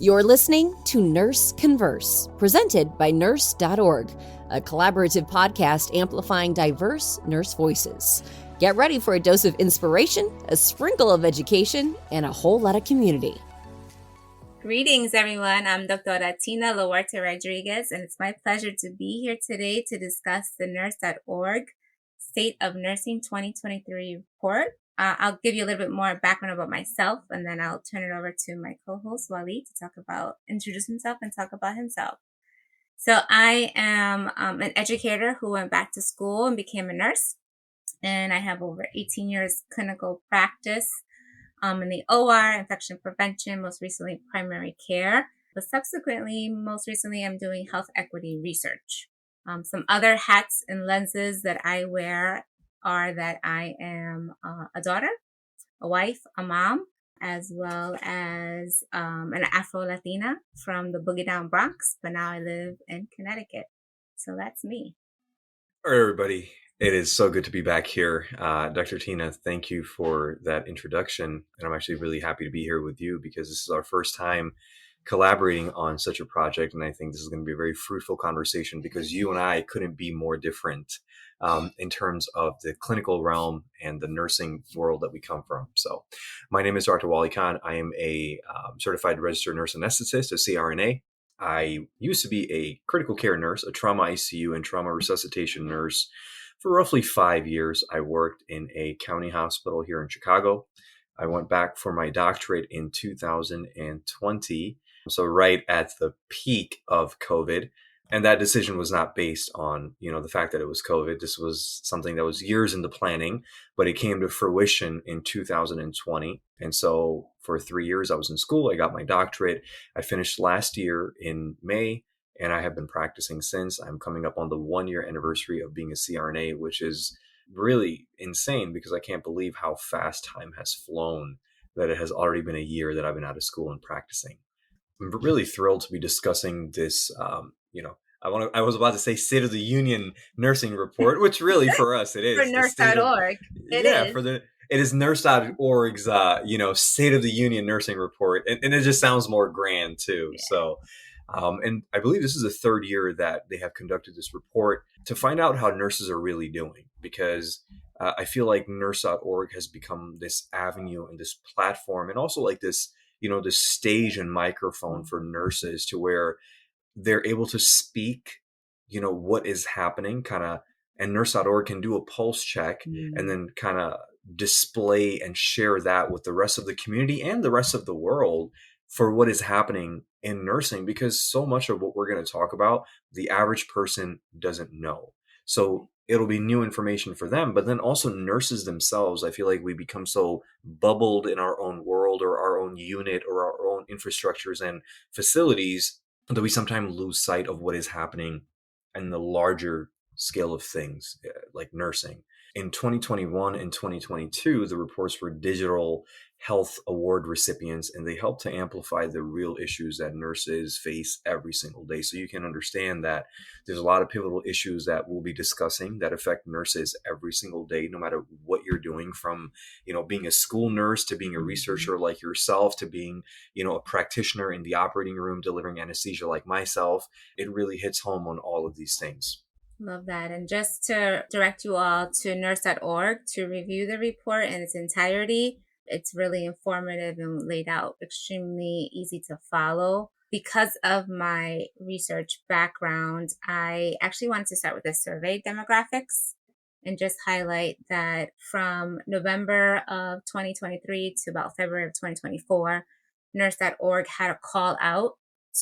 You're listening to Nurse Converse, presented by Nurse.org, a collaborative podcast amplifying diverse nurse voices. Get ready for a dose of inspiration, a sprinkle of education, and a whole lot of community. Greetings, everyone. I'm Dr. Loarte-Rodriguez, and it's my pleasure to be here today to discuss the Nurse.org State of Nursing 2023 report. I'll give you a little bit more background about myself, and then I'll turn it over to my co-host, Wali, to introduce himself and talk about himself. So I am an educator who went back to school and became a nurse, and I have over 18 years clinical practice in the OR, infection prevention, most recently primary care, but most recently I'm doing health equity research. Some other hats and lenses that I wear are that I am a daughter, a wife, a mom, as well as an Afro-Latina from the Boogie Down Bronx, but now I live in Connecticut. So that's me. All right, everybody. It is so good to be back here. Dr. Tina, thank you for that introduction. And I'm actually really happy to be here with you because this is our first time collaborating on such a project. And I think this is going to be a very fruitful conversation because you and I couldn't be more different in terms of the clinical realm and the nursing world that we come from. So my name is Dr. Wali Khan. I am a certified registered nurse anesthetist, a CRNA. I used to be a critical care nurse, a trauma ICU and trauma resuscitation nurse. For roughly 5 years, I worked in a county hospital here in Chicago. I went back for my doctorate in 2020, so right at the peak of COVID. And that decision was not based on, the fact that it was COVID. This was something that was years in the planning, but it came to fruition in 2020. And so for 3 years, I was in school. I got my doctorate. I finished last year in May. And I have been practicing since. I'm coming up on the 1-year anniversary of being a CRNA, which is really insane because I can't believe how fast time has flown, that it has already been a year that I've been out of school and practicing. I'm really thrilled to be discussing this, I was about to say State of the Union nursing report, which really for us it is. For Nurse.org. It is Nurse.org's, State of the Union nursing report. And it just sounds more grand too. Yeah. So. And I believe this is the third year that they have conducted this report to find out how nurses are really doing, because I feel like Nurse.org has become this avenue and this platform and also like this, this stage and microphone for nurses to where they're able to speak, what is happening and Nurse.org can do a pulse check and then kind of display and share that with the rest of the community and the rest of the world for what is happening in nursing, because so much of what we're going to talk about, the average person doesn't know. So it'll be new information for them, but then also nurses themselves. I feel like we become so bubbled in our own world or our own unit or our own infrastructures and facilities that we sometimes lose sight of what is happening in the larger scale of things like nursing. In 2021 and 2022, the reports were digital health award recipients, and they help to amplify the real issues that nurses face every single day. So you can understand that there's a lot of pivotal issues that we'll be discussing that affect nurses every single day, no matter what you're doing, from, being a school nurse to being a researcher like yourself to being, a practitioner in the operating room delivering anesthesia like myself. It really hits home on all of these things. Love that. And just to direct you all to Nurse.org to review the report in its entirety. It's really informative and laid out extremely easy to follow. Because of my research background, I actually wanted to start with the survey demographics and just highlight that from November of 2023 to about February of 2024, Nurse.org had a call out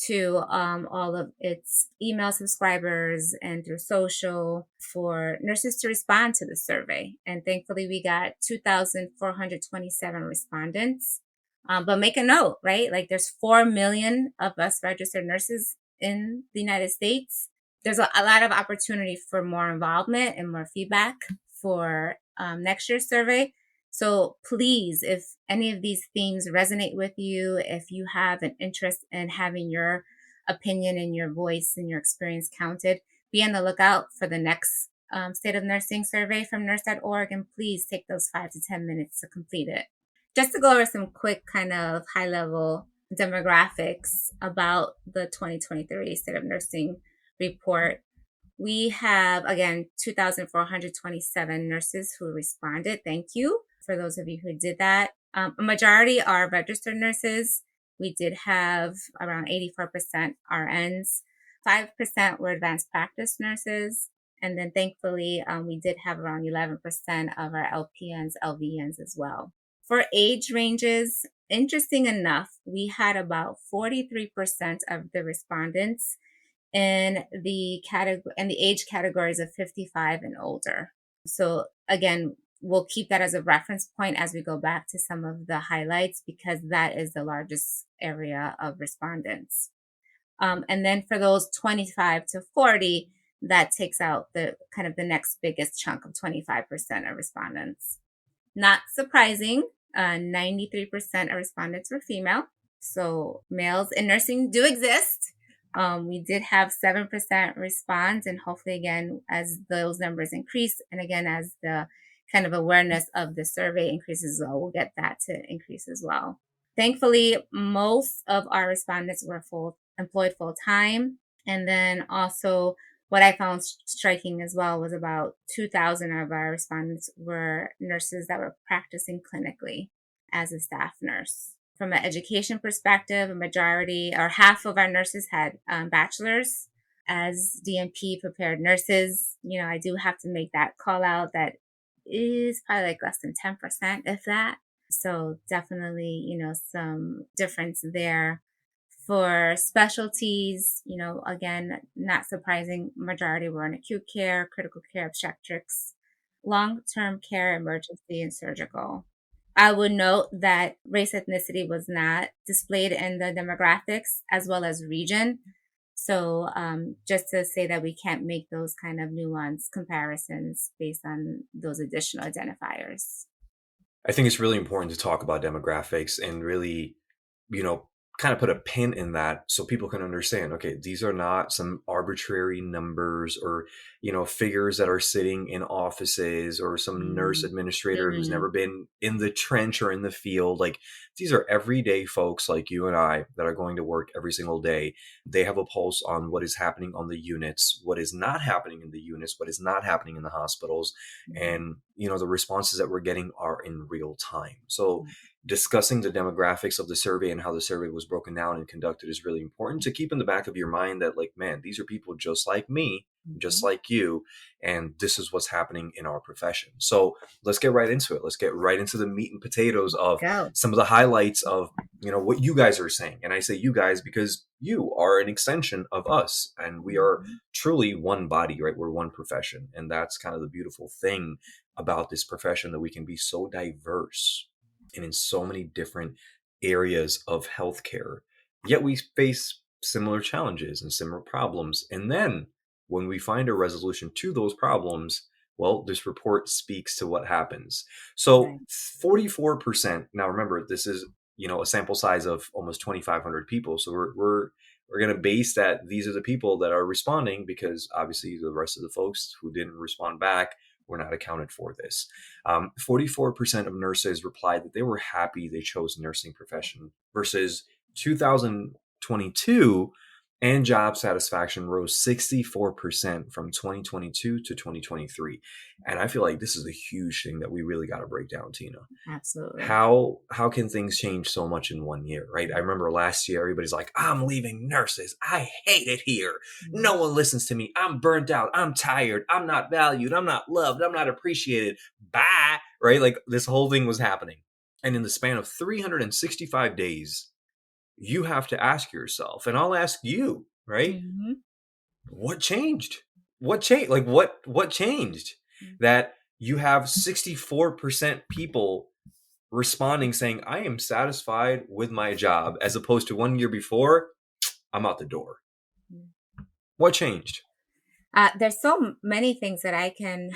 to all of its email subscribers and through social for nurses to respond to the survey. And thankfully, we got 2,427 respondents. But make a note, right? Like there's 4 million of us registered nurses in the United States. There's a lot of opportunity for more involvement and more feedback for next year's survey. So please, if any of these themes resonate with you, if you have an interest in having your opinion and your voice and your experience counted, be on the lookout for the next State of Nursing survey from Nurse.org, and please take those 5 to 10 minutes to complete it. Just to go over some quick kind of high-level demographics about the 2023 State of Nursing report, we have, again, 2,427 nurses who responded. Thank you for those of you who did that. A majority are registered nurses. We did have around 84% RNs. 5% were advanced practice nurses. And then thankfully, we did have around 11% of our LPNs, LVNs as well. For age ranges, interesting enough, we had about 43% of the respondents in the age categories of 55 and older. So again, we'll keep that as a reference point as we go back to some of the highlights, because that is the largest area of respondents. And then for those 25 to 40, that takes out the kind of the next biggest chunk of 25% of respondents. Not surprising, 93% of respondents were female. So males in nursing do exist. We did have 7% respond, and hopefully again, as those numbers increase, and again, as the kind of awareness of the survey increases as well, we'll get that to increase as well. Thankfully, most of our respondents were employed full time. And then also what I found striking as well was about 2,000 of our respondents were nurses that were practicing clinically as a staff nurse. From an education perspective, a majority or half of our nurses had bachelors. As DNP prepared nurses, I do have to make that call out that is probably like less than 10%, if that. So definitely, some difference there. For specialties, again, not surprising, majority were in acute care, critical care, obstetrics, long-term care, emergency, and surgical. I would note that race ethnicity was not displayed in the demographics as well as region. So just to say that we can't make those kind of nuanced comparisons based on those additional identifiers. I think it's really important to talk about demographics and really, kind of put a pin in that so people can understand, okay, these are not some arbitrary numbers or, figures that are sitting in offices or some nurse administrator who's never been in the trench or in the field. Like, these are everyday folks like you and I that are going to work every single day. They have a pulse on what is happening on the units, what is not happening in the units, what is not happening in the hospitals. And, the responses that we're getting are in real time. So discussing the demographics of the survey and how the survey was broken down and conducted is really important to keep in the back of your mind that, like, man, these are people just like me, just like you, and this is what's happening in our profession. So let's get right into it. Let's get right into the meat and potatoes of some of the highlights of, what you guys are saying. And I say you guys because you are an extension of us, and we are truly one body, right? We're one profession. And that's kind of the beautiful thing about this profession, that we can be so diverse and in so many different areas of healthcare, yet we face similar challenges and similar problems. And then when we find a resolution to those problems, well, this report speaks to what happens. So 44%, now remember, this is, a sample size of almost 2,500 people. So we're going to base that these are the people that are responding, because obviously the rest of the folks who didn't respond back were not accounted for this. 44% of nurses replied that they were happy they chose nursing profession versus 2022, and job satisfaction rose 64% from 2022 to 2023. And I feel like this is a huge thing that we really got to break down, Tina. Absolutely. How can things change so much in 1 year, right? I remember last year, everybody's like, I'm leaving nurses. I hate it here. No one listens to me. I'm burnt out. I'm tired. I'm not valued. I'm not loved. I'm not appreciated. Bye, right? Like, this whole thing was happening. And in the span of 365 days, you have to ask yourself, and I'll ask you, right? What changed? What changed? Like, what changed that you have 64% people responding saying, I am satisfied with my job, as opposed to 1 year before, I'm out the door? What changed? There's so many things that I can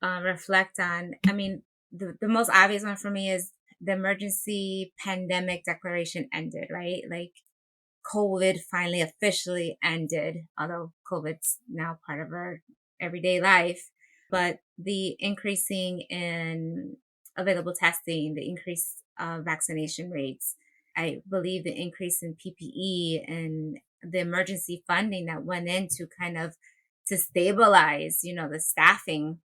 reflect on. I mean, the most obvious one for me is the emergency pandemic declaration ended, right? Like, COVID finally officially ended, although COVID's now part of our everyday life. But the increasing in available testing, the increase of vaccination rates, I believe the increase in PPE and the emergency funding that went into kind of to stabilize, the staffing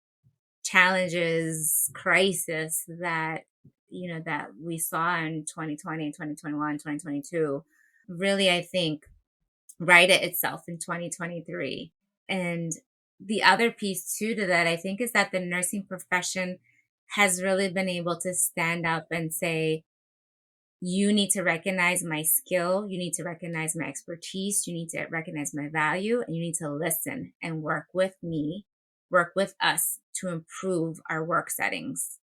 challenges, crisis that, that we saw in 2020, 2021, 2022, really, I think, righted itself in 2023. And the other piece too to that, I think, is that the nursing profession has really been able to stand up and say, you need to recognize my skill. You need to recognize my expertise. You need to recognize my value, and you need to listen and work with me, work with us to improve our work settings.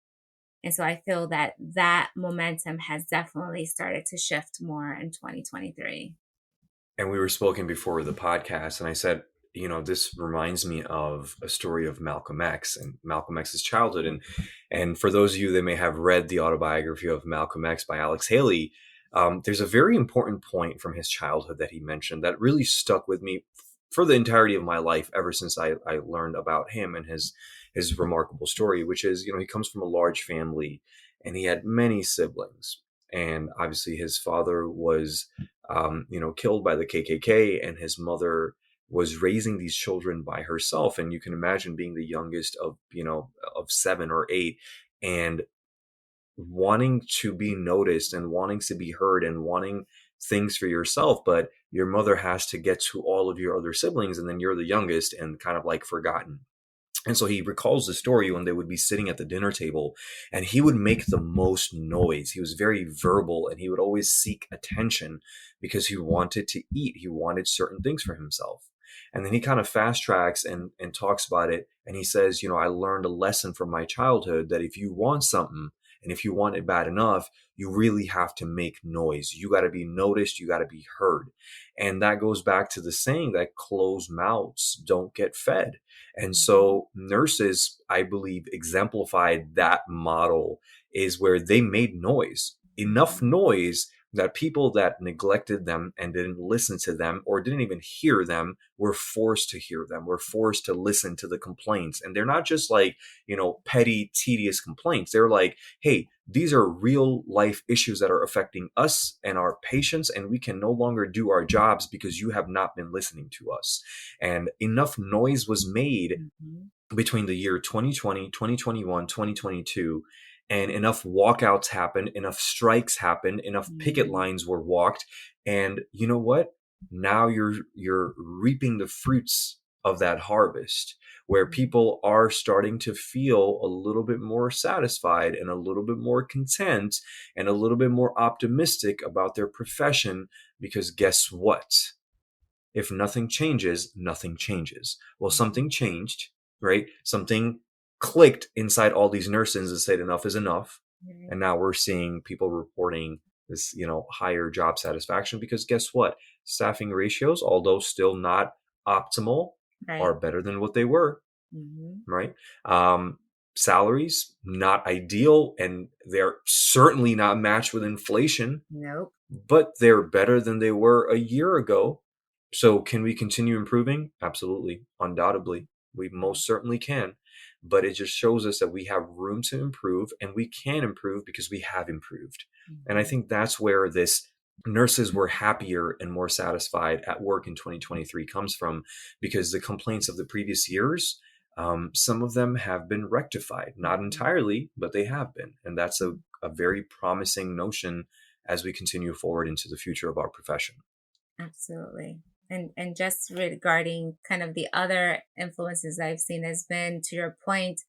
And so I feel that that momentum has definitely started to shift more in 2023. And we were spoken before the podcast, and I said, this reminds me of a story of Malcolm X and Malcolm X's childhood. And for those of you that may have read the autobiography of Malcolm X by Alex Haley, there's a very important point from his childhood that he mentioned that really stuck with me for the entirety of my life ever since I learned about him and his remarkable story, which is, he comes from a large family and he had many siblings. And obviously his father was, killed by the KKK, and his mother was raising these children by herself. And you can imagine being the youngest of 7 or 8 and wanting to be noticed and wanting to be heard and wanting things for yourself. But your mother has to get to all of your other siblings, and then you're the youngest and kind of like forgotten. And so he recalls the story when they would be sitting at the dinner table and he would make the most noise. He was very verbal and he would always seek attention because he wanted to eat. He wanted certain things for himself. And then he kind of fast tracks and talks about it. And he says, I learned a lesson from my childhood that if you want something and if you want it bad enough, you really have to make noise. You got to be noticed. You got to be heard. And that goes back to the saying that closed mouths don't get fed. And so nurses, I believe, exemplified that model, is where they made noise, enough noise that people that neglected them and didn't listen to them or didn't even hear them were forced to hear them, were forced to listen to the complaints. And they're not just like, petty, tedious complaints. They're like, hey, these are real life issues that are affecting us and our patients, and we can no longer do our jobs because you have not been listening to us. And enough noise was made between the year 2020, 2021, 2022, and enough walkouts happened, enough strikes happened, enough picket lines were walked. And you know what? Now you're reaping the fruits of that harvest, where people are starting to feel a little bit more satisfied and a little bit more content and a little bit more optimistic about their profession. Because guess what? If nothing changes, nothing changes. Well, something changed, right? Something clicked inside all these nurses and said enough is enough. And now we're seeing people reporting this, higher job satisfaction, because guess what? Staffing ratios, although still not optimal, are better than what they were, right? Salaries, not ideal, and they're certainly not matched with inflation. Nope. But they're better than they were a year ago. So can we continue improving? Absolutely. Undoubtedly. We most certainly can. But it just shows us that we have room to improve, and we can improve because we have improved. And I think that's where this nurses were happier and more satisfied at work in 2023 comes from, because the complaints of the previous years, some of them have been rectified, not entirely, but they have been. And that's a very promising notion as we continue forward into the future of our profession. Absolutely. And just regarding kind of the other influences I've seen has been, to your point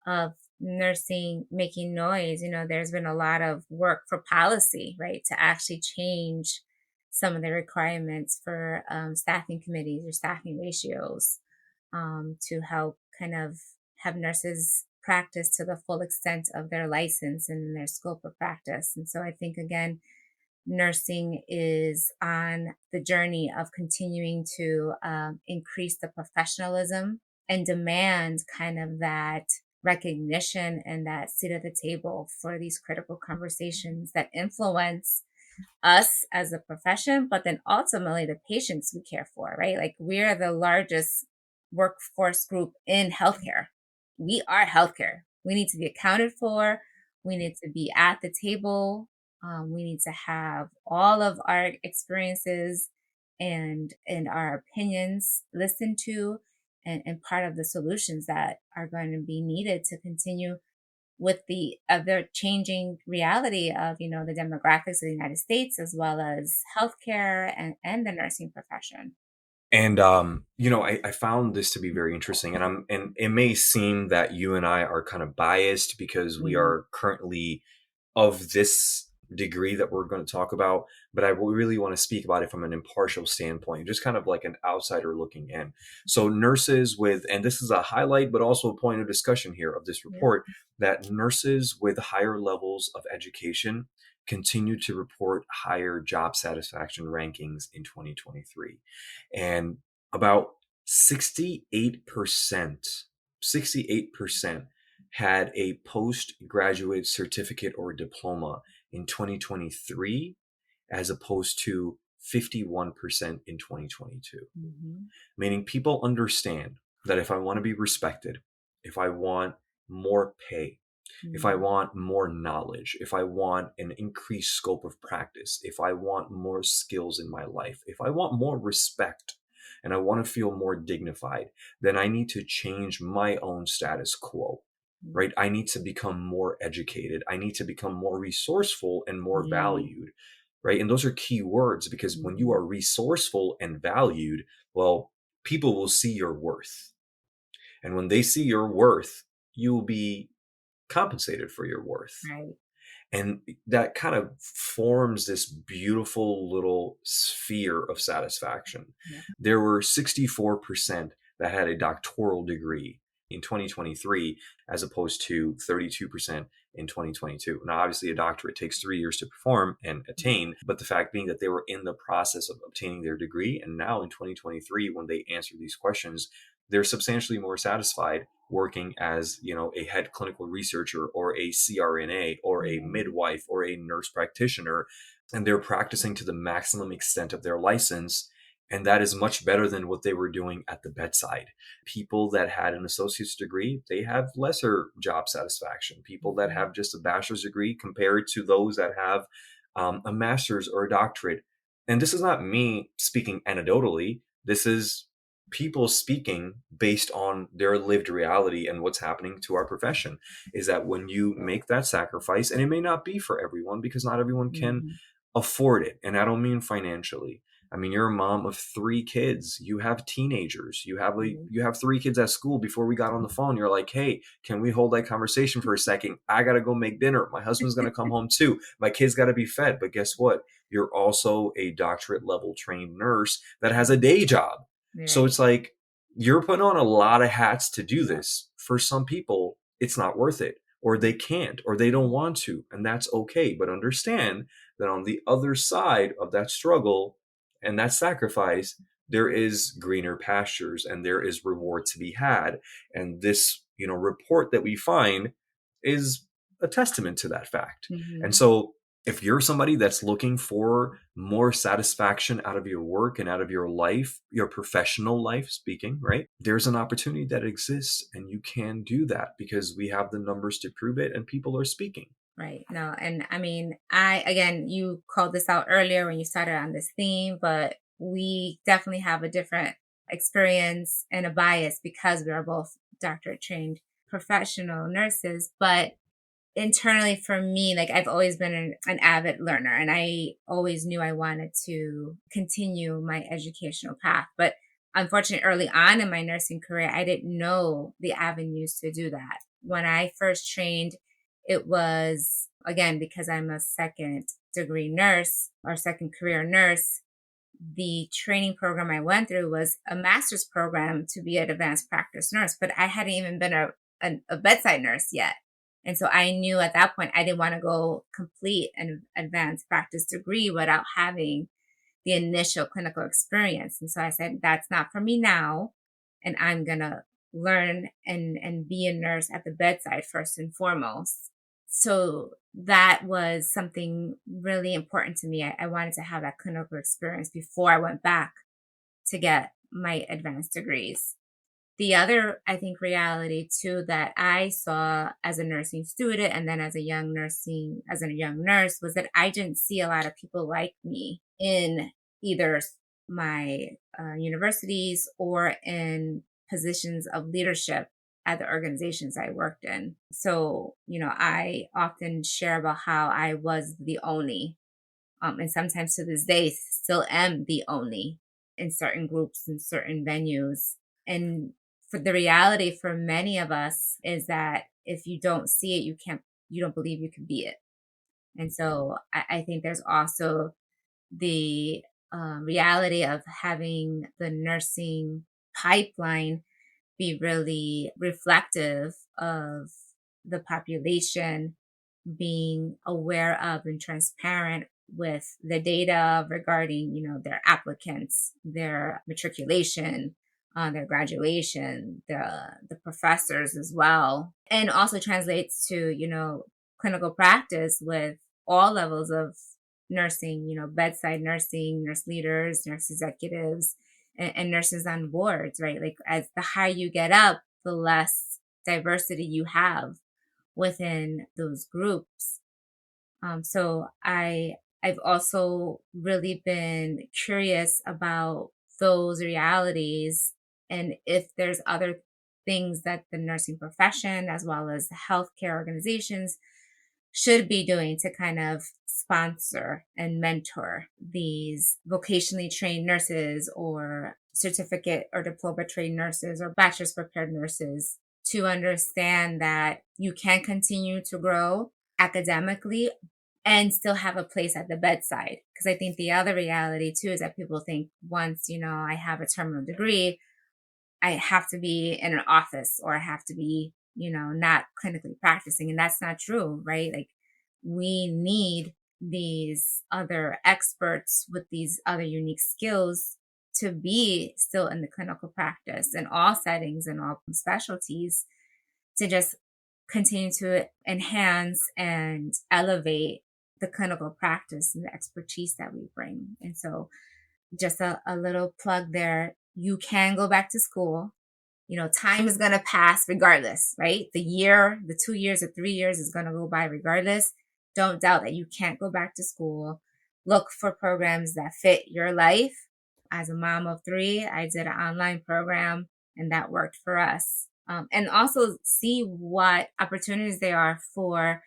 of nursing making noise, there's been a lot of work for policy, right, to actually change some of the requirements for staffing committees or staffing ratios to help kind of have nurses practice to the full extent of their license and their scope of practice. And so I think, again, nursing is on the journey of continuing to increase the professionalism and demand kind of that recognition and that seat at the table for these critical conversations that influence us as a profession, but then ultimately the patients we care for, right? Like, we're the largest workforce group in healthcare. We are healthcare. We need to be accounted for. We need to be at the table We need to have all of our experiences and our opinions listened to, and part of the solutions that are going to be needed to continue with the other changing reality of, the demographics of the United States, as well as healthcare and the nursing profession. And I found this to be very interesting, and it may seem that you and I are kind of biased because we are currently of this degree that we're going to talk about, but I really want to speak about it from an impartial standpoint, just kind of like an outsider looking in. So nurses with, and this is a highlight, but also a point of discussion here of this report, that nurses with higher levels of education continue to report higher job satisfaction rankings in 2023. And about 68% had a postgraduate certificate or diploma in 2023, as opposed to 51% in 2022. Meaning people understand that if I want to be respected, if I want more pay, if I want more knowledge, if I want an increased scope of practice, if I want more skills in my life, if I want more respect, and I want to feel more dignified, then I need to change my own status quo, right? I need to become more educated. I need to become more resourceful and more valued, right? And those are key words, because when you are resourceful and valued, well, people will see your worth. And when they see your worth, you will be compensated for your worth. Right. And that kind of forms this beautiful little sphere of satisfaction. There were 64% that had a doctoral degree in 2023, as opposed to 32% in 2022. Now, obviously, a doctorate takes 3 years to perform and attain, but the fact being that they were in the process of obtaining their degree, and now in 2023, when they answer these questions, they're substantially more satisfied working as, a head clinical researcher or a CRNA or a midwife or a nurse practitioner, and they're practicing to the maximum extent of their license. And that is much better than what they were doing at the bedside. People that had an associate's degree, they have lesser job satisfaction. People that have just a bachelor's degree compared to those that have a master's or a doctorate. And this is not me speaking anecdotally. This is people speaking based on their lived reality and what's happening to our profession, is that when you make that sacrifice, and it may not be for everyone, because not everyone can afford it. And I don't mean financially. I mean, you're a mom of 3 kids. You have teenagers. You have 3 kids at school. Before we got on the phone, you're like, hey, can we hold that conversation for a second? I got to go make dinner. My husband's going to come home too. My kids got to be fed. But guess what? You're also a doctorate level trained nurse that has a day job. So it's like, you're putting on a lot of hats to do this. For some people, it's not worth it, or they can't, or they don't want to. And that's okay. But understand that on the other side of that struggle and that sacrifice, there is greener pastures and there is reward to be had. And this, report that we find is a testament to that fact. And so if you're somebody that's looking for more satisfaction out of your work and out of your life, your professional life speaking, right? There's an opportunity that exists, and you can do that because we have the numbers to prove it and people are speaking. Right. No. And I mean, again, you called this out earlier when you started on this theme, but we definitely have a different experience and a bias because we are both doctorate trained professional nurses. But internally for me, like, I've always been an avid learner, and I always knew I wanted to continue my educational path. But unfortunately, early on in my nursing career, I didn't know the avenues to do that. When I first trained, it was, again, because I'm a second degree nurse or second career nurse, the training program I went through was a master's program to be an advanced practice nurse, but I hadn't even been a bedside nurse yet. And so I knew at that point I didn't want to go complete an advanced practice degree without having the initial clinical experience. And so I said, that's not for me now. And I'm going to learn and be a nurse at the bedside first and foremost. So that was something really important to me. I wanted to have that clinical experience before I went back to get my advanced degrees. The other, I think, reality too that I saw as a nursing student and then as a young nurse was that I didn't see a lot of people like me in either my universities or in positions of leadership at the organizations I worked in. So, I often share about how I was the only, and sometimes to this day still am the only in certain groups and certain venues. And for the reality for many of us is that if you don't see it, you don't believe you can be it. And so I think there's also the reality of having the nursing pipeline be really reflective of the population being aware of and transparent with the data regarding, their applicants, their matriculation, their graduation, the professors as well, and also translates to, clinical practice with all levels of nursing, bedside nursing, nurse leaders, nurse executives, and nurses on boards, right? Like as the higher you get up, the less diversity you have within those groups. So I've also really been curious about those realities and if there's other things that the nursing profession as well as the healthcare organizations should be doing to kind of sponsor and mentor these vocationally trained nurses or certificate or diploma trained nurses or bachelor's prepared nurses to understand that you can continue to grow academically and still have a place at the bedside. Because I think the other reality too is that people think once, I have a terminal degree, I have to be in an office or I have to be, not clinically practicing. And that's not true, right? Like we need these other experts with these other unique skills to be still in the clinical practice in all settings and all specialties to just continue to enhance and elevate the clinical practice and the expertise that we bring. And so just a little plug there. You can go back to school. Time is going to pass regardless, right? The year, the 2 years, the 3 years is going to go by regardless. Don't doubt that you can't go back to school. Look for programs that fit your life. As a mom of 3, I did an online program and that worked for us. And also see what opportunities there are for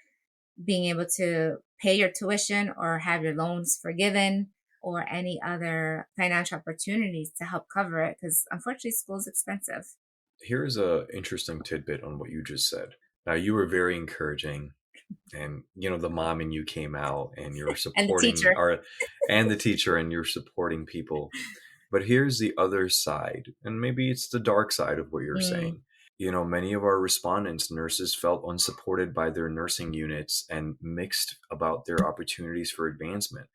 being able to pay your tuition or have your loans forgiven or any other financial opportunities to help cover it. Because unfortunately, school is expensive. Here's a interesting tidbit on what you just said. Now, you were very encouraging, and the mom in you came out, and you're supporting and the teacher, and you're supporting people. But here's the other side, and maybe it's the dark side of what you're saying. Many of our respondents, nurses, felt unsupported by their nursing units and mixed about their opportunities for advancement.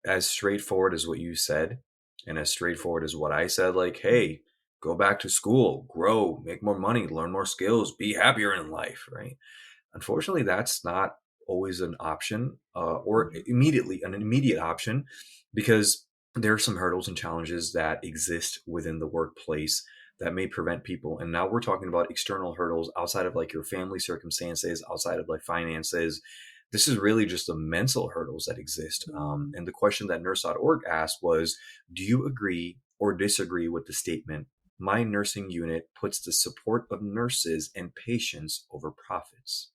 As straightforward as what you said, and as straightforward as what I said, like, hey, go back to school, grow, make more money, learn more skills, be happier in life, right? Unfortunately, that's not always an option or an immediate option, because there are some hurdles and challenges that exist within the workplace that may prevent people. And now we're talking about external hurdles outside of like your family circumstances, outside of like finances. This is really just the mental hurdles that exist. And the question that Nurse.org asked was, do you agree or disagree with the statement, my nursing unit puts the support of nurses and patients over profits?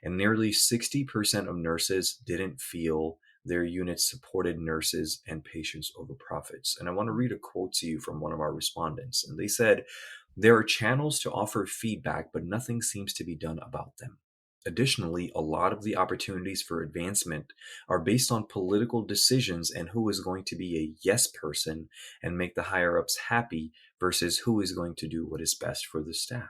And nearly 60% of nurses didn't feel their unit supported nurses and patients over profits. And I want to read a quote to you from one of our respondents. And they said, there are channels to offer feedback, but nothing seems to be done about them. Additionally, a lot of the opportunities for advancement are based on political decisions and who is going to be a yes person and make the higher-ups happy versus who is going to do what is best for the staff.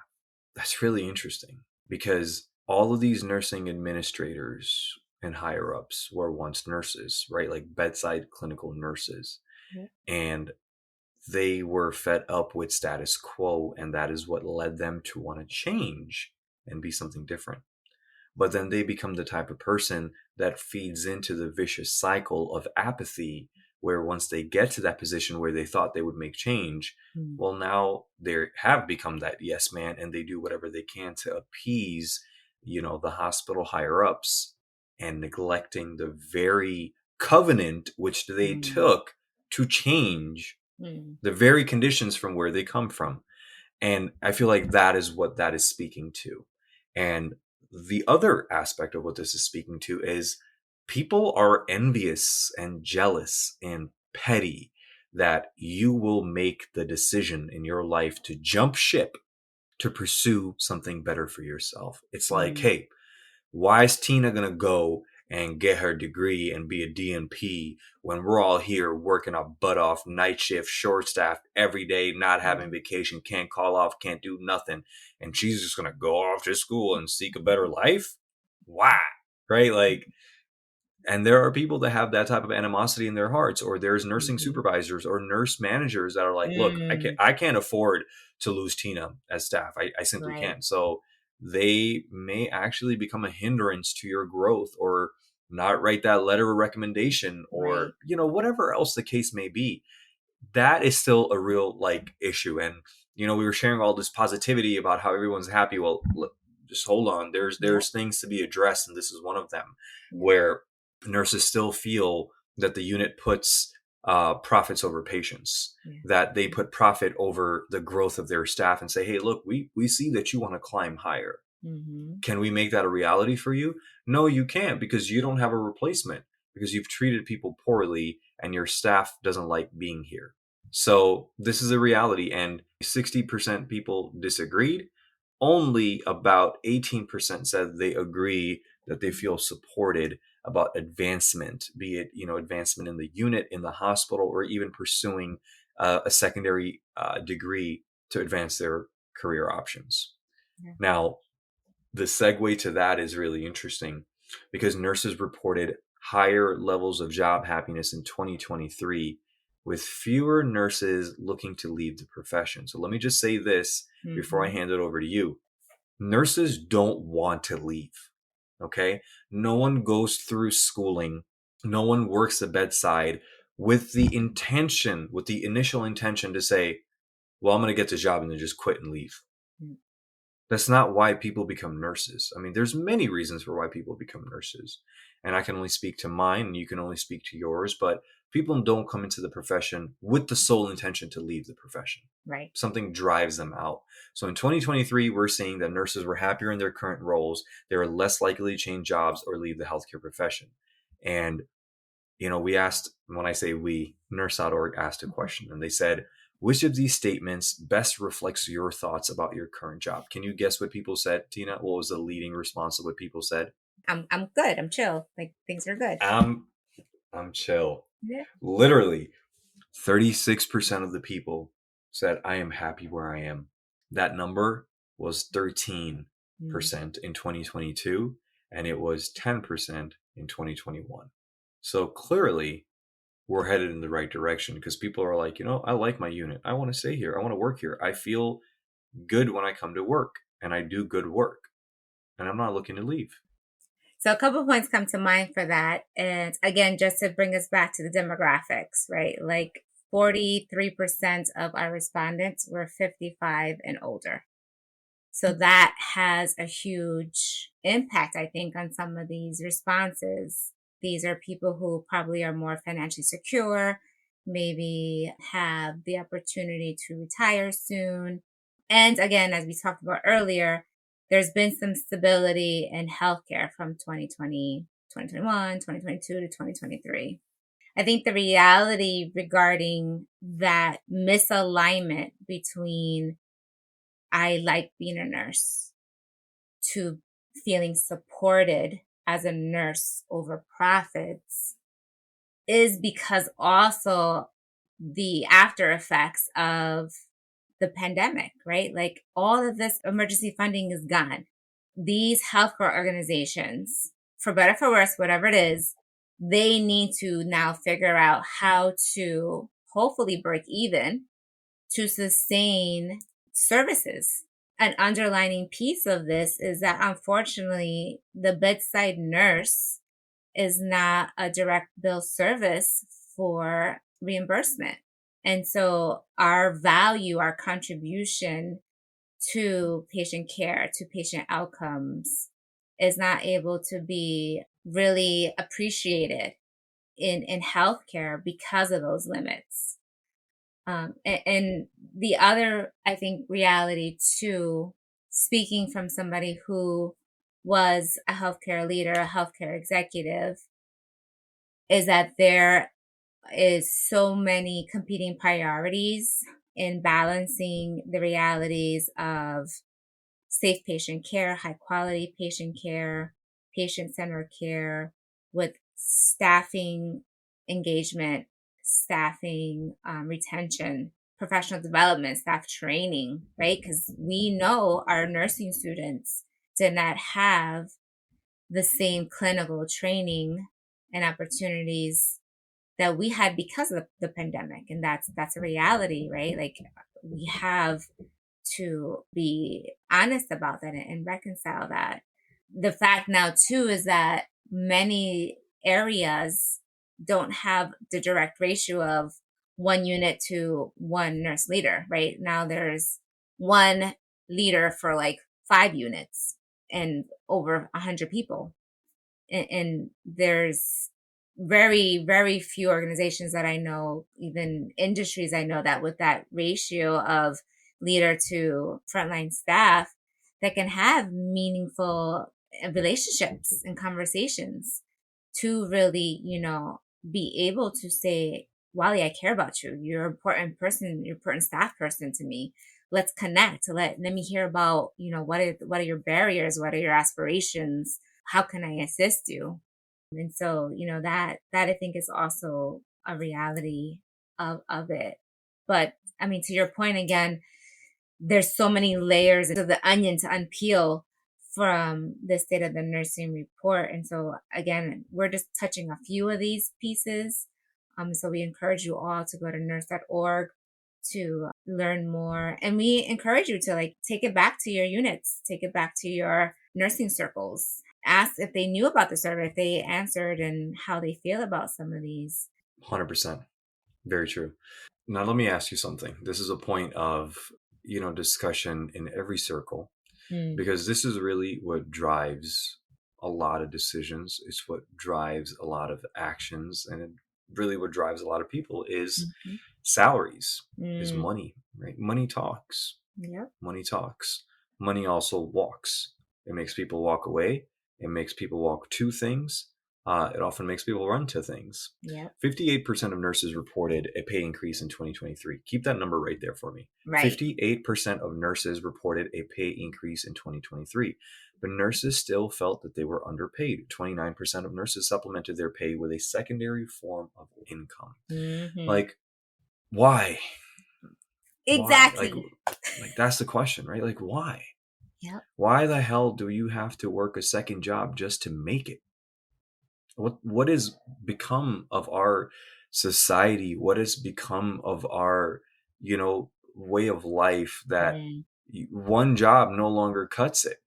That's really interesting, because all of these nursing administrators and higher-ups were once nurses, right? Like bedside clinical nurses. Mm-hmm. And they were fed up with status quo, and that is what led them to want to change and be something different. But then they become the type of person that feeds into the vicious cycle of apathy where once they get to that position where they thought they would make change, well, now they have become that yes man, and they do whatever they can to appease, the hospital higher ups, and neglecting the very covenant which they took to change the very conditions from where they come from. And I feel like that is what that is speaking to. And the other aspect of what this is speaking to is people are envious and jealous and petty that you will make the decision in your life to jump ship to pursue something better for yourself. It's like, hey, why is Tina going to go and get her degree and be a DNP when we're all here working our butt off, night shift, short staffed every day, not having vacation, can't call off, can't do nothing. And she's just going to go off to school and seek a better life? Why? Right? Like, and there are people that have that type of animosity in their hearts, or there's nursing supervisors or nurse managers that are like, look, I can't afford to lose Tina as staff. I simply can't. So they may actually become a hindrance to your growth, or not write that letter of recommendation, or, whatever else the case may be. That is still a real issue. And, we were sharing all this positivity about how everyone's happy. Well, just hold on. There's things to be addressed. And this is one of them where nurses still feel that the unit puts profits over patients, that they put profit over the growth of their staff, and say, hey, look, we see that you want to climb higher. Can we make that a reality for you? No, you can't, because you don't have a replacement, because you've treated people poorly and your staff doesn't like being here. So this is a reality, and 60% people disagreed. Only about 18% said they agree, that they feel supported about advancement, be it, advancement in the unit, in the hospital, or even pursuing a secondary degree to advance their career options. Now, the segue to that is really interesting, because nurses reported higher levels of job happiness in 2023, with fewer nurses looking to leave the profession. So let me just say this before I hand it over to you. Nurses don't want to leave. Okay. No one goes through schooling. No one works the bedside with the initial intention to say, well, I'm going to get this job and then just quit and leave. That's not why people become nurses. I mean, there's many reasons for why people become nurses, and I can only speak to mine and you can only speak to yours, but people don't come into the profession with the sole intention to leave the profession. Right. Something drives them out. So in 2023, we're seeing that nurses were happier in their current roles. They were less likely to change jobs or leave the healthcare profession. And, we asked, when I say we, Nurse.org asked a question, and they said, which of these statements best reflects your thoughts about your current job? Can you guess what people said, Tina? What was the leading response of what people said? I'm good. I'm chill. Things are good. I'm chill. Yeah. Literally, 36% of the people said, I am happy where I am. That number was 13% in 2022, and it was 10% in 2021. So clearly, we're headed in the right direction, because people are like, I like my unit. I want to stay here. I want to work here. I feel good when I come to work, and I do good work, and I'm not looking to leave. So a couple of points come to mind for that. And again, just to bring us back to the demographics, right? 43% of our respondents were 55 and older. So that has a huge impact, I think, on some of these responses. These are people who probably are more financially secure, maybe have the opportunity to retire soon. And again, as we talked about earlier, there's been some stability in healthcare from 2020, 2021, 2022 to 2023. I think the reality regarding that misalignment between I like being a nurse to feeling supported as a nurse over profits is because also the after effects of the pandemic, right? All of this emergency funding is gone. These healthcare organizations, for better, for worse, whatever it is, they need to now figure out how to hopefully break even to sustain services. An underlining piece of this is that unfortunately, the bedside nurse is not a direct bill service for reimbursement. And so our value, our contribution to patient care, to patient outcomes is not able to be really appreciated in healthcare because of those limits. And the other, I think, reality too, speaking from somebody who was a healthcare leader, a healthcare executive, is that there is so many competing priorities in balancing the realities of safe patient care, high quality patient care, patient-centered care, with staffing engagement, staffing retention, professional development, staff training, right? Because we know our nursing students did not have the same clinical training and opportunities that we had because of the pandemic. And that's a reality, right? Like, we have to be honest about that and reconcile that. The fact now too is that many areas don't have the direct ratio of one unit to one nurse leader, right? Now there's one leader for like 5 units and over 100 people. And there's very, very few organizations that I know, even industries I know, that with that ratio of leader to frontline staff, that can have meaningful relationships and conversations to really, be able to say, Wali, I care about you. You're an important person. You're an important staff person to me. Let's connect. Let me hear about, what are your barriers? What are your aspirations? How can I assist you? And so, that I think is also a reality of it. But I mean, to your point again, there's so many layers of the onion to unpeel from the State of the Nursing report. And so again, we're just touching a few of these pieces. So we encourage you all to go to Nurse.org to learn more. And we encourage you to take it back to your units, take it back to your nursing circles. Ask if they knew about the survey, if they answered, and how they feel about some of these. 100%. Very true. Now, let me ask you something. This is a point of, discussion in every circle, because this is really what drives a lot of decisions. It's what drives a lot of actions. And really what drives a lot of people is salaries, is money, right? Money talks. Yep. Money talks. Money also walks. It makes people walk away. It makes people walk to things. It often makes people run to things. Yep. 58% of nurses reported a pay increase in 2023. Keep that number right there for me. Right. 58% of nurses reported a pay increase in 2023. But nurses still felt that they were underpaid. 29% of nurses supplemented their pay with a secondary form of income. Like, why? Exactly. Why? Like that's the question, right? Like, why? Yep. Why the hell do you have to work a second job just to make it? What has become of our society? What has become of our, way of life that one job no longer cuts it?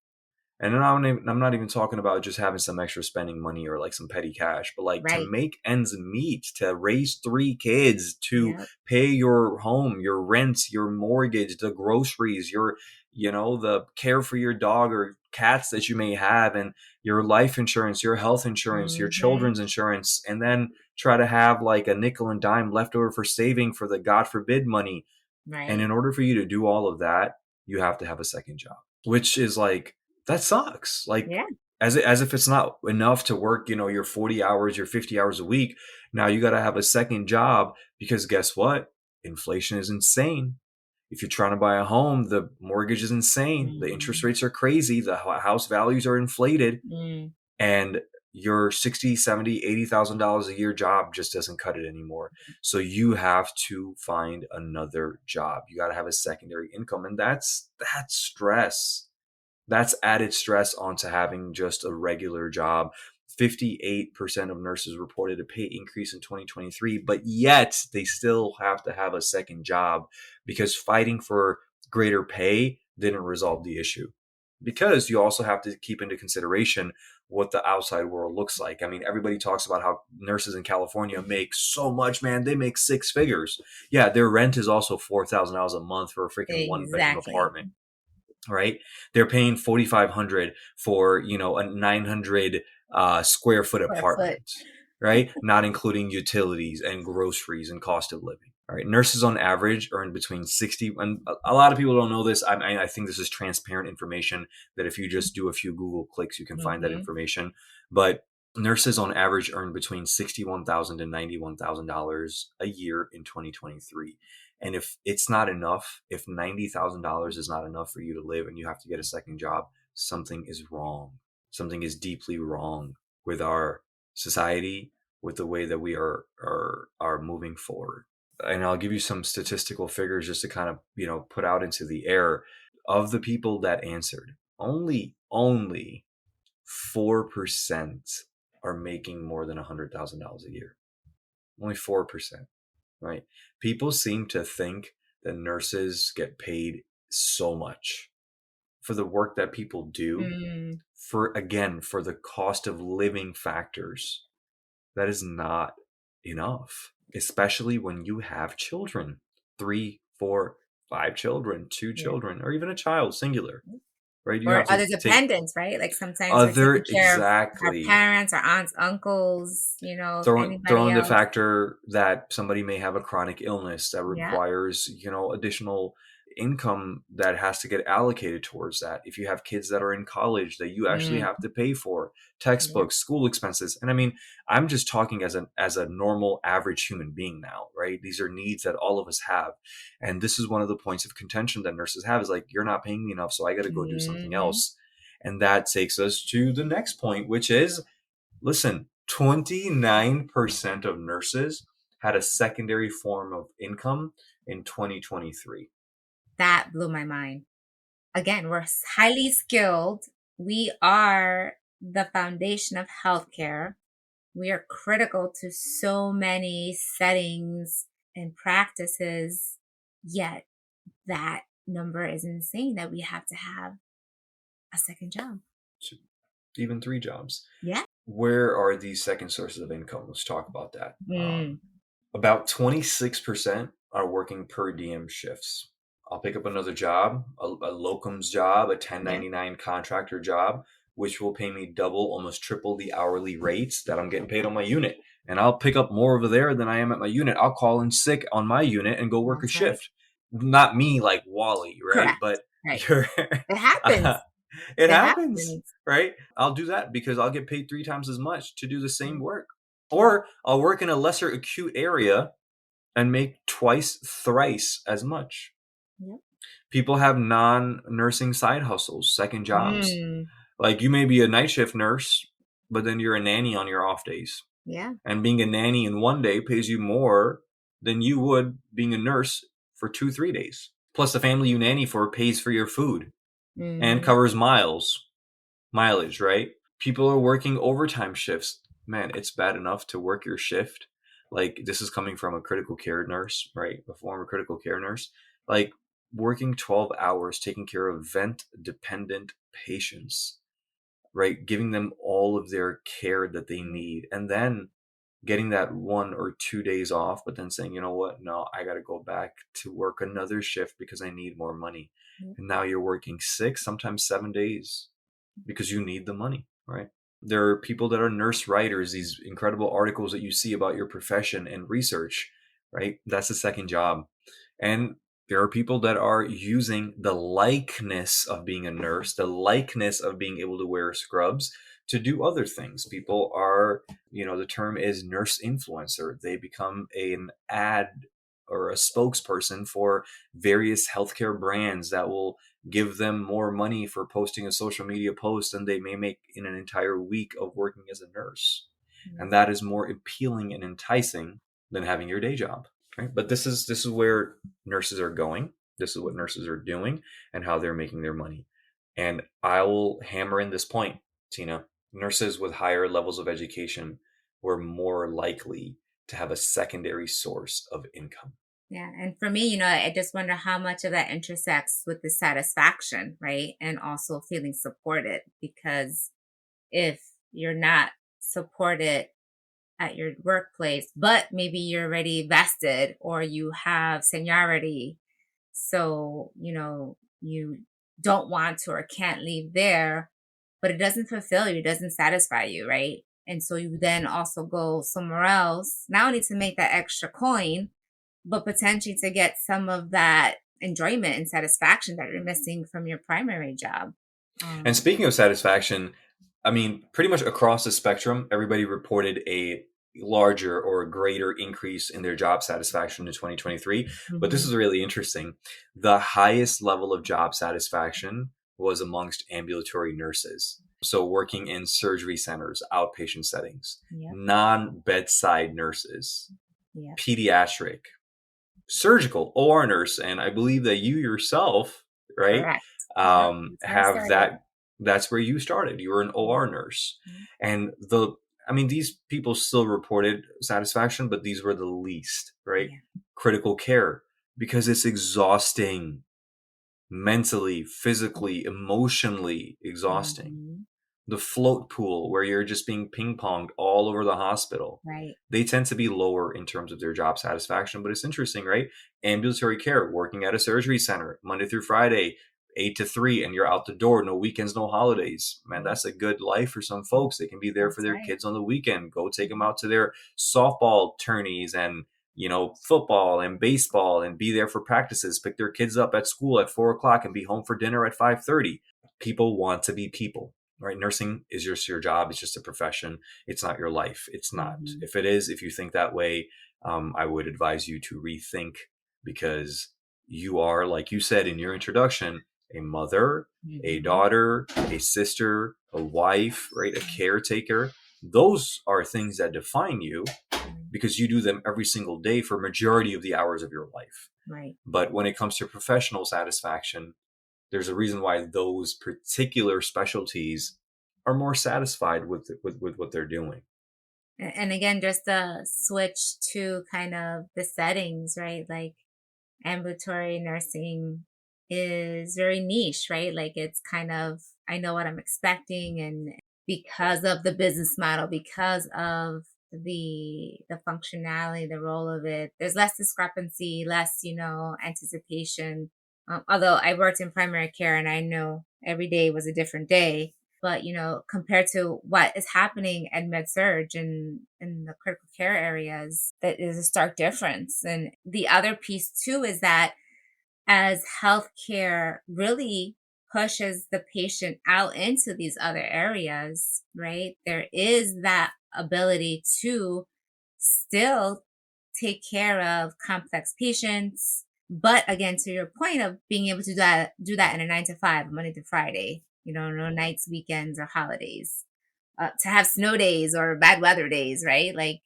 And I'm not even talking about just having some extra spending money or like some petty cash, but to make ends meet, to raise 3 kids, to pay your home, your rent, your mortgage, the groceries, the care for your dog or cats that you may have, and your life insurance, your health insurance, your children's insurance, and then try to have like a nickel and dime left over for saving for the God forbid money. Right. And in order for you to do all of that, you have to have a second job, which is that sucks. As if it's not enough to work, your 40 hours, your 50 hours a week. Now you got to have a second job because guess what? Inflation is insane. If you're trying to buy a home, the mortgage is insane. The interest rates are crazy. The house values are inflated. And your $60,000, $70,000, $80,000 a year job just doesn't cut it anymore. So you have to find another job. You got to have a secondary income. And that's stress. That's added stress onto having just a regular job. 58% of nurses reported a pay increase in 2023, but yet they still have to have a second job because fighting for greater pay didn't resolve the issue. Because you also have to keep into consideration what the outside world looks like. I mean, everybody talks about how nurses in California make so much, man. They make six figures. Yeah, their rent is also $4,000 a month for a freaking one bedroom Exactly. apartment, right? They're paying $4,500 for, you know, a 900 square foot Square foot. apartment, right? Not including utilities and groceries and cost of living. All right. Nurses on average earn between 60, and a lot of people don't know this. I think this is transparent information that if you just do a few Google clicks, you can find that information. But nurses on average earn between $61,000 and $91,000 a year in 2023. And if it's not enough, if $90,000 is not enough for you to live and you have to get a second job, something is wrong. Something is deeply wrong with our society, with the way that we are moving forward. And I'll give you some statistical figures just to kind of, you know, put out into the air. Of the people that answered, only 4% are making more than $100,000 a year. Only 4%, right? People seem to think that nurses get paid so much for the work that people do, for the cost of living factors. That is not enough, especially when you have children, 3, 4, 5 children, 2 children, or even a child, singular, right? You Or have to other dependents, right? Like sometimes other, we're taking care exactly, of our parents, our aunts, uncles, you know, throw anybody in the else. factor that somebody may have a chronic illness that Yeah. requires, you know, additional income that has to get allocated towards that. If you have kids that are in college that you actually have to pay for, textbooks, school expenses. And I mean, I'm just talking as a normal average human being now, right? These are needs that all of us have. And this is one of the points of contention that nurses have, is like, you're not paying me enough, so I got to go do something else. And that takes us to the next point, which is, listen, 29% of nurses had a secondary form of income in 2023. That blew my mind. Again, we're highly skilled. We are the foundation of healthcare. We are critical to so many settings and practices, yet that number is insane that we have to have a second job. Even 3 jobs. Yeah. Where are these second sources of income? Let's talk about that. About 26% are working per diem shifts. I'll pick up another job, a locums job, a 1099 contractor job, which will pay me double, almost triple the hourly rates that I'm getting paid on my unit. And I'll pick up more over there than I am at my unit. I'll call in sick on my unit and go work a shift. Not me, like Wally, right? Correct. But it happens. It happens, right? I'll do that because I'll get paid 3 times as much to do the same work. Or I'll work in a lesser acute area and make twice, thrice as much. Yep. People have non-nursing side hustles, second jobs. Like, you may be a night shift nurse, but then you're a nanny on your off days. Yeah. And being a nanny in one day pays you more than you would being a nurse for 2-3 days. Plus, the family you nanny for pays for your food and covers mileage, right? People are working overtime shifts. Man, it's bad enough to work your shift. Like, this is coming from a critical care nurse, right? A former critical care nurse. Like, working 12 hours, taking care of vent-dependent patients, right? Giving them all of their care that they need. And then getting that 1 or 2 days off, but then saying, you know what? No, I got to go back to work another shift because I need more money. And now you're working 6, sometimes 7 days because you need the money, right? There are people that are nurse writers, these incredible articles that you see about your profession and research, right? That's a second job. And there are people that are using the likeness of being a nurse, the likeness of being able to wear scrubs to do other things. People are, the term is nurse influencer. They become an ad or a spokesperson for various healthcare brands that will give them more money for posting a social media post than they may make in an entire week of working as a nurse. And that is more appealing and enticing than having your day job. Right? But this is where nurses are going. This is what nurses are doing and how they're making their money. And I will hammer in this point, Tina. Nurses with higher levels of education were more likely to have a secondary source of income. Yeah. And for me, I just wonder how much of that intersects with the satisfaction, right? And also feeling supported, because if you're not supported at your workplace, but maybe you're already vested or you have seniority. So, you don't want to or can't leave there, but it doesn't fulfill you, it doesn't satisfy you, right? And so you then also go somewhere else, not only to make that extra coin, but potentially to get some of that enjoyment and satisfaction that you're missing from your primary job. And speaking of satisfaction, I mean, pretty much across the spectrum, everybody reported a larger or a greater increase in their job satisfaction in 2023. But this is really interesting. The highest level of job satisfaction was amongst ambulatory nurses. So working in surgery centers, outpatient settings, non-bedside nurses, pediatric, surgical OR nurse. And I believe that you yourself, right, have that. That's where you started. You were an OR nurse. And these people still reported satisfaction, but these were the least, right? Critical care, because it's exhausting, mentally, physically, emotionally exhausting. The float pool, where you're just being ping-ponged all over the hospital. Right. They tend to be lower in terms of their job satisfaction, but it's interesting, right? Ambulatory care, working at a surgery center, Monday through Friday, 8 to 3, and you're out the door, no weekends, no holidays. Man, that's a good life for some folks. They can be there for their kids on the weekend, go take them out to their softball tourneys and, football and baseball, and be there for practices, pick their kids up at school at 4:00 and be home for dinner at 5:30. People want to be people. Right? Nursing is just your job. It's just a profession. It's not your life. It's not. If it is, if you think that way, I would advise you to rethink, because you are, like you said in your introduction, a mother, a daughter, a sister, a wife, right? A caretaker. Those are things that define you because you do them every single day for a majority of the hours of your life. Right. But when it comes to professional satisfaction, there's a reason why those particular specialties are more satisfied with what they're doing. And again, just a switch to kind of the settings, right? Like ambulatory nursing is very niche, right? Like it's kind of, I know what I'm expecting. And because of the business model, because of the functionality, the role of it, there's less discrepancy, less, anticipation. Although I worked in primary care and I know every day was a different day, but, compared to what is happening at med-surg and in the critical care areas, that is a stark difference. And the other piece too is that as healthcare really pushes the patient out into these other areas, right, there is that ability to still take care of complex patients. But again, to your point of being able to do that in a 9 to 5, Monday to Friday, no nights, weekends, or holidays, to have snow days or bad weather days, right? Like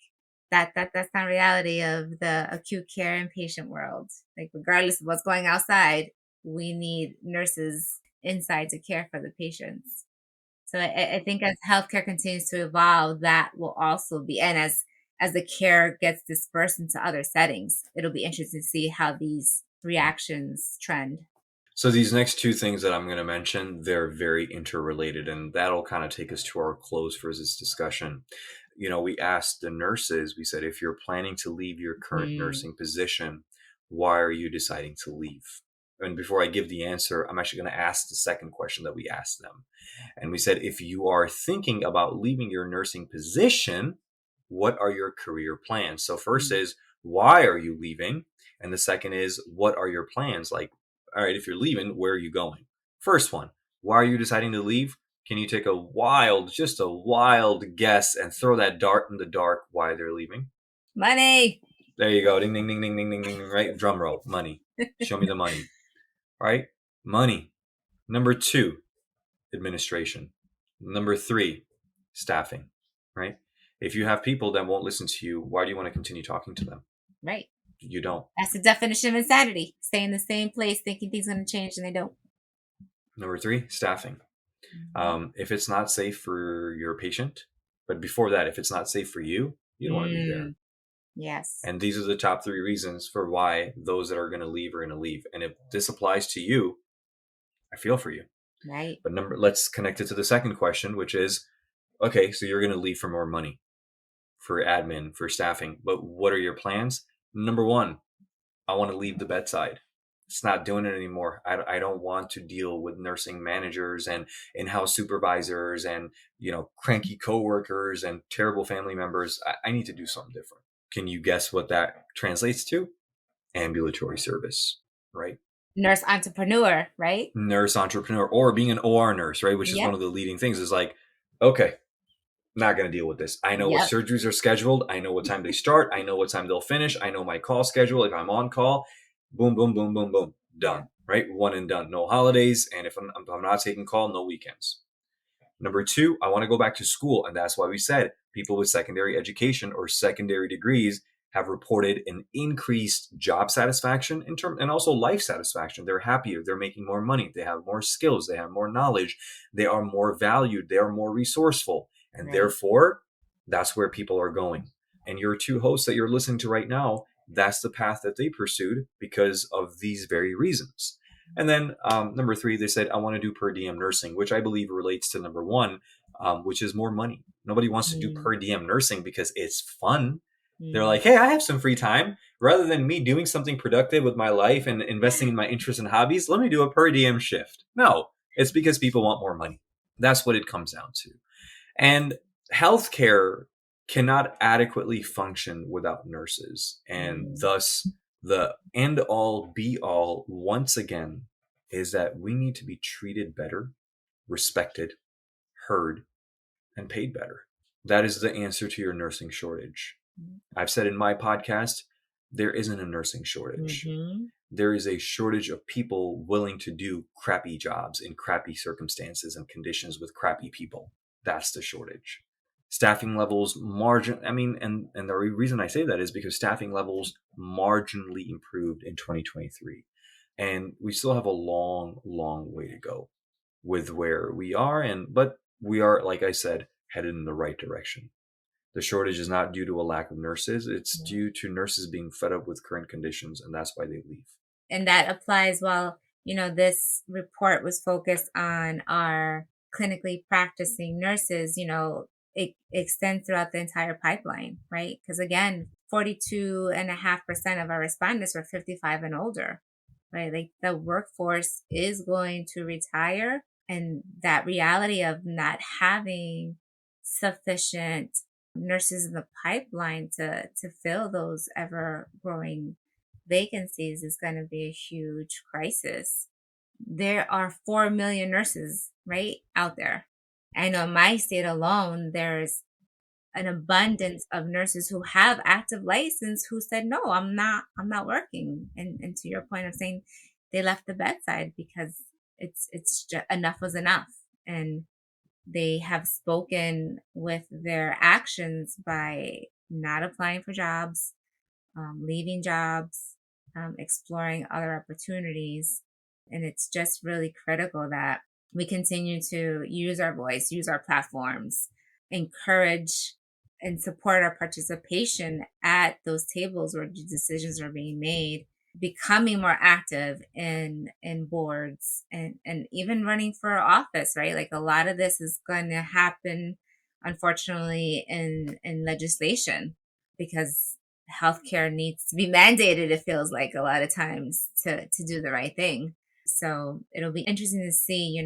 that's not reality of the acute care and patient world. Like regardless of what's going outside, we need nurses inside to care for the patients. So I think as healthcare continues to evolve, that will also be, and as the care gets dispersed into other settings, it'll be interesting to see how these reactions trend. So these next two things that I'm going to mention, they're very interrelated, and that'll kind of take us to our close for this discussion. We asked the nurses, we said, if you're planning to leave your current nursing position, why are you deciding to leave? And before I give the answer, I'm actually going to ask the second question that we asked them. And we said, if you are thinking about leaving your nursing position, what are your career plans? So first is, why are you leaving? And the second is, what are your plans? Like, all right, if you're leaving, where are you going? First one, why are you deciding to leave? Can you take just a wild guess and throw that dart in the dark why they're leaving? Money. There you go. Ding, ding, ding, ding, ding, ding, ding, right? Drum roll. Money. Show me the money. Right? Money. Number 2, administration. Number 3, staffing. Right? If you have people that won't listen to you, why do you want to continue talking to them? Right. You don't. That's the definition of insanity. Stay in the same place thinking things are going to change and they don't. Number 3, staffing. If it's not safe for your patient, but before that, if it's not safe for you, you don't want to be there. Yes. And these are the top 3 reasons for why those that are going to leave are going to leave. And if this applies to you, I feel for you. Right. But let's connect it to the second question, which is, Okay, so you're going to leave for more money, for admin, for staffing. But what are your plans? Number one, I want to leave the bedside. It's not doing it anymore. I don't want to deal with nursing managers and in-house supervisors and, cranky coworkers and terrible family members. I need to do something different. Can you guess what that translates to? Ambulatory service, right? Nurse entrepreneur, right? Nurse entrepreneur, or being an OR nurse, right? Which is Yep. one of the leading things is like, okay, not going to deal with this. I know what surgeries are scheduled. I know what time they start. I know what time they'll finish. I know my call schedule. If I'm on call, boom, boom, boom, boom, boom, done, right? One and done. No holidays. And if I'm not taking call, no weekends. Number two, I want to go back to school. And that's why we said people with secondary education or secondary degrees have reported an increased job satisfaction and also life satisfaction. They're happier. They're making more money. They have more skills. They have more knowledge. They are more valued. They are more resourceful. And therefore, that's where people are going. And your two hosts that you're listening to right now, that's the path that they pursued because of these very reasons. And then number three, they said, I want to do per diem nursing, which I believe relates to number one, which is more money. Nobody wants to do per diem nursing because it's fun. They're like, hey, I have some free time. Rather than me doing something productive with my life and investing in my interests and hobbies, let me do a per diem shift. No, it's because people want more money. That's what it comes down to. And healthcare cannot adequately function without nurses. And thus, the end all be all, once again, is that we need to be treated better, respected, heard, and paid better. That is the answer to your nursing shortage. I've said in my podcast, there isn't a nursing shortage. There is a shortage of people willing to do crappy jobs in crappy circumstances and conditions with crappy people. That's the shortage. Staffing levels and the reason I say that is because staffing levels marginally improved in 2023. And we still have a long, long way to go with where we are. But we are, like I said, headed in the right direction. The shortage is not due to a lack of nurses. It's due to nurses being fed up with current conditions, and that's why they leave. And that applies, this report was focused on our clinically practicing nurses, it extends throughout the entire pipeline, right? Because again, 42.5% of our respondents were 55 and older, right? Like the workforce is going to retire, and that reality of not having sufficient nurses in the pipeline to fill those ever growing vacancies is going to be a huge crisis. There are 4 million nurses, right, out there. I know in my state alone, there's an abundance of nurses who have active license who said, no, I'm not working. And to your point of saying they left the bedside because it's just enough was enough. And they have spoken with their actions by not applying for jobs, leaving jobs, exploring other opportunities. And it's just really critical that we continue to use our voice, use our platforms, encourage and support our participation at those tables where decisions are being made, becoming more active in boards and even running for office, right? Like a lot of this is going to happen, unfortunately, in legislation because healthcare needs to be mandated, it feels like a lot of times, to do the right thing. So it'll be interesting to see,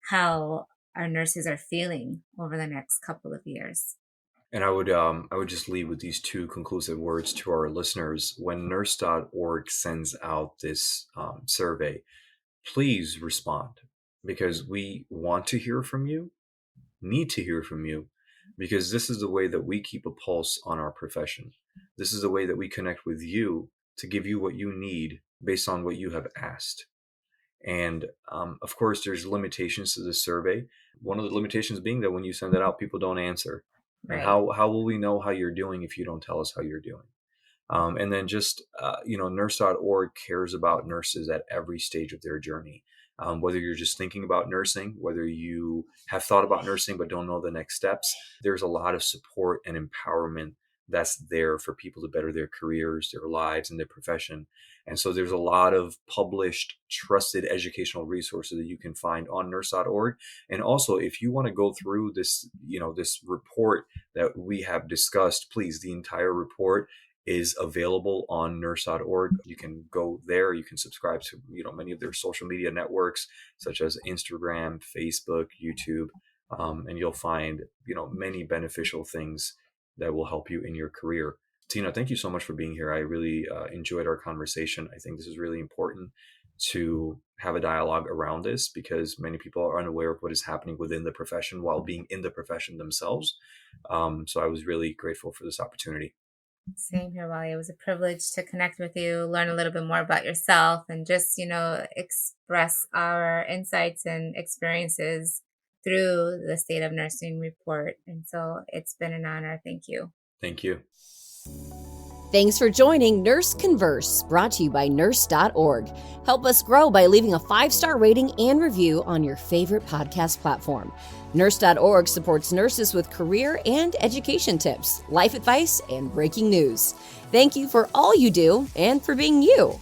how our nurses are feeling over the next couple of years. And I would just leave with these two conclusive words to our listeners. When Nurse.org sends out this survey, please respond, because we want to hear from you, need to hear from you, because this is the way that we keep a pulse on our profession. This is the way that we connect with you to give you what you need based on what you have asked. And of course, there's limitations to this survey. One of the limitations being that when you send it out, people don't answer. Right. And how will we know how you're doing if you don't tell us how you're doing? And then just, Nurse.org cares about nurses at every stage of their journey. Whether you're just thinking about nursing, whether you have thought about nursing but don't know the next steps, there's a lot of support and empowerment that's there for people to better their careers, their lives, and their profession. And so there's a lot of published, trusted educational resources that you can find on Nurse.org. And also, if you want to go through this, this report that we have discussed, please, the entire report is available on Nurse.org. You can go there. You can subscribe to, many of their social media networks, such as Instagram, Facebook, YouTube, and you'll find, many beneficial things that will help you in your career. Tina, thank you so much for being here. I really enjoyed our conversation. I think this is really important to have a dialogue around this because many people are unaware of what is happening within the profession while being in the profession themselves. So I was really grateful for this opportunity. Same here, Wali. It was a privilege to connect with you, learn a little bit more about yourself, and just, express our insights and experiences through the State of Nursing report. And so it's been an honor. Thank you. Thank you. Thanks for joining Nurse Converse, brought to you by Nurse.org. Help us grow by leaving a 5-star rating and review on your favorite podcast platform. Nurse.org supports nurses with career and education tips, life advice, and breaking news. Thank you for all you do and for being you.